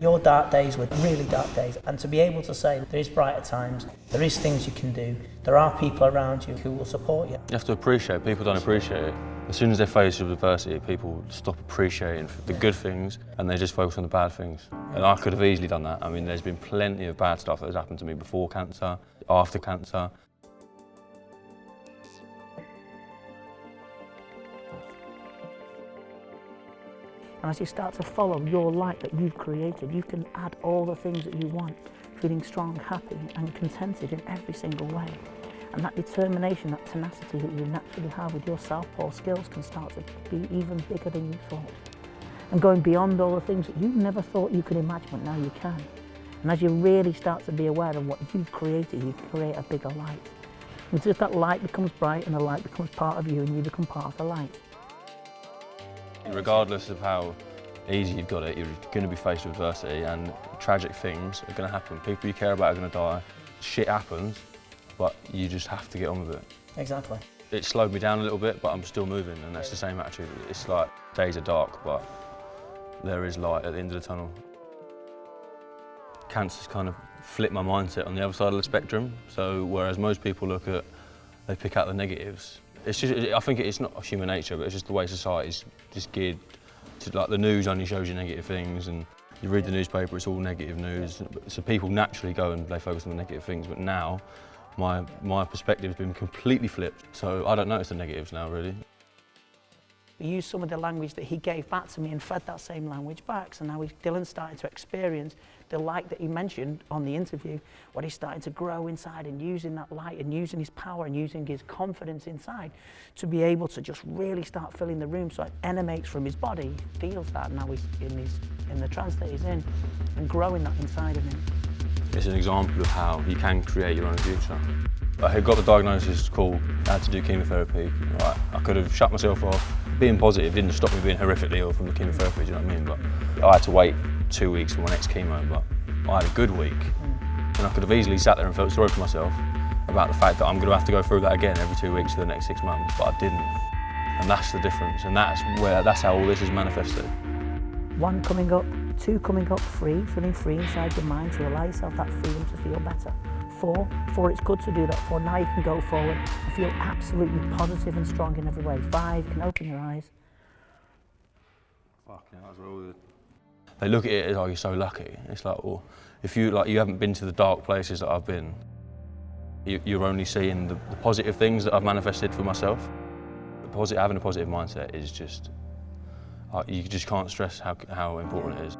Your dark days were really dark days, and to be able to say there is brighter times, there is things you can do, there are people around you who will support you. You have to appreciate it. People don't appreciate it. As soon as they're faced with adversity, people stop appreciating the good things and they just focus on the bad things. And I could have easily done that. I mean, there's been plenty of bad stuff that has happened to me before cancer, after cancer. And as you start to follow your light that you've created, you can add all the things that you want, feeling strong, happy and contented in every single way. And that determination, that tenacity that you naturally have with your southpaw skills can start to be even bigger than you thought. And going beyond all the things that you never thought you could imagine, but now you can. And as you really start to be aware of what you've created, you create a bigger light. And just that light becomes bright and the light becomes part of you and you become part of the light. Regardless of how easy you've got it, you're going to be faced with adversity and tragic things are going to happen. People you care about are going to die. Shit happens, but you just have to get on with it. Exactly. It slowed me down a little bit, but I'm still moving, and that's the same attitude. It's like days are dark, but there is light at the end of the tunnel. Cancer's kind of flipped my mindset on the other side of the spectrum. So whereas most people they pick out the negatives. It's just, I think it's not human nature, but it's just the way society's just geared to, like, the news only shows you negative things, and you read the newspaper, it's all negative news. So people naturally go and they focus on the negative things, but now my perspective's been completely flipped. So I don't notice the negatives now, really. We used some of the language that he gave back to me and fed that same language back. So now Dylan's starting to experience the light that he mentioned on the interview, what he's starting to grow inside, and using that light and using his power and using his confidence inside to be able to just really start filling the room so it emanates from his body. He feels that now he's in the trance that he's in, and growing that inside of him. It's an example of how you can create your own future. I got the diagnosis, cool, I had to do chemotherapy. Right, I could have shut myself off. Being positive didn't stop me being horrifically ill from the chemotherapy, do you know what I mean? But I had to wait 2 weeks for my next chemo, but I had a good week. And I could have easily sat there and felt sorry for myself about the fact that I'm going to have to go through that again every 2 weeks for the next 6 months, but I didn't. And that's the difference, and that's how all this is manifested. 1 coming up, 2 coming up, 3, feeling free inside your mind to allow yourself that freedom to feel better. 4, it's good to do that. 4, now you can go forward and feel absolutely positive and strong in every way. 5, can open your eyes. Fucking hell, that's all good. They look at it as, oh, you're so lucky. It's like, well, if you haven't been to the dark places that I've been, you're only seeing the positive things that I've manifested for myself. Having a positive mindset is just, you just can't stress how important it is.